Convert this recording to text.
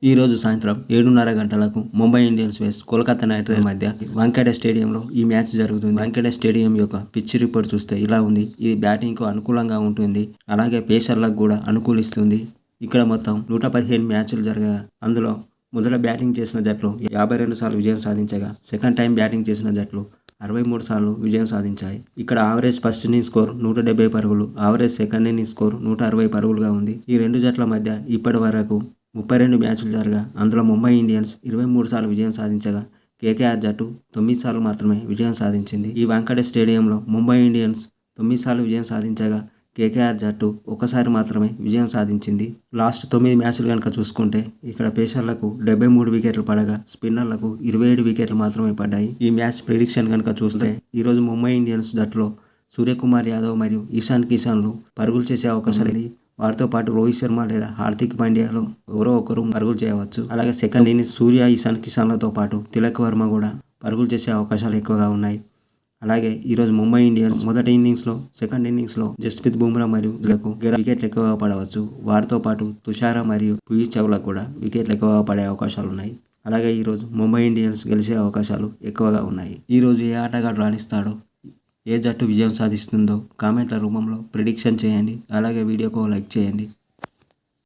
ఈ రోజు సాయంత్రం 7:30 గంటలకు Mumbai Indians versus Kolkata night riders మధ్య వాంఖేడే స్టేడియంలో ఈ మ్యాచ్ జరుగుతుంది. వాంఖేడే స్టేడియం యొక్క పిచ్ రిపోర్ట్ చూస్తే ఇలా ఉంది. ఇది బ్యాటింగ్కు అనుకూలంగా ఉంటుంది, అలాగే పేసర్లకు కూడా అనుకూలిస్తుంది. ఇక్కడ మొత్తం 115 మ్యాచ్లు జరగగా అందులో మొదట బ్యాటింగ్ చేసిన జట్లు 52 సార్లు విజయం సాధించగా, సెకండ్ టైం బ్యాటింగ్ చేసిన జట్లు 63 సార్లు విజయం సాధించాయి. ఇక్కడ ఆవరేజ్ ఫస్ట్ ఇన్నింగ్స్ స్కోర్ 170 పరుగులు, ఆవరేజ్ సెకండ్ ఇన్నింగ్స్ స్కోర్ 160 పరుగులుగా ఉంది. ఈ రెండు జట్ల మధ్య ఇప్పటి వరకు 32 మ్యాచ్లు జరగా అందులో ముంబై ఇండియన్స్ 23 సార్లు విజయం సాధించగా, కేకేఆర్ జట్టు 9 సార్లు మాత్రమే విజయం సాధించింది. ఈ వాంఖేడే స్టేడియంలో ముంబై ఇండియన్స్ 9 సార్లు విజయం సాధించగా, కేకేఆర్ జట్టు ఒకసారి మాత్రమే విజయం సాధించింది. లాస్ట్ 9 మ్యాచ్లు కనుక చూసుకుంటే ఇక్కడ పేసర్లకు 73 వికెట్లు పడగా, స్పిన్నర్లకు 27 వికెట్లు మాత్రమే పడ్డాయి. ఈ మ్యాచ్ ప్రిడిక్షన్ కనుక చూస్తే ఈరోజు ముంబై ఇండియన్స్ జట్టులో సూర్యకుమార్ యాదవ్ మరియు ఇషాన్ కిషన్లు పరుగులు చేసే అవకాశాలు ఉంది. వారితో పాటు రోహిత్ శర్మ లేదా హార్దిక్ పాండ్యాలో ఎవరో ఒకరు పరుగులు చేయవచ్చు. అలాగే సెకండ్ ఇన్నింగ్స్ సూర్య, ఇషాన్ కిషన్లతో పాటు తిలక్ వర్మ కూడా పరుగులు చేసే అవకాశాలు ఎక్కువగా ఉన్నాయి. అలాగే ఈరోజు ముంబై ఇండియన్స్ మొదటి ఇన్నింగ్స్లో, సెకండ్ ఇన్నింగ్స్లో జస్ప్రీత్ బుమ్రా మరియు వికెట్లు ఎక్కువగా పడవచ్చు. వారితో పాటు తుషార మరియు పీయూష్ చావ్లాకు కూడా వికెట్లు ఎక్కువగా పడే అవకాశాలు ఉన్నాయి. అలాగే ఈరోజు ముంబై ఇండియన్స్ గెలిచే అవకాశాలు ఎక్కువగా ఉన్నాయి. ఈరోజు ఏ ఆటగాడు రాణిస్తాడో, ఏ జట్టు విజయం సాధిస్తుందో కామెంట్ల రూపంలో ప్రిడిక్షన్ చేయండి. అలాగే వీడియోకు లైక్ చేయండి.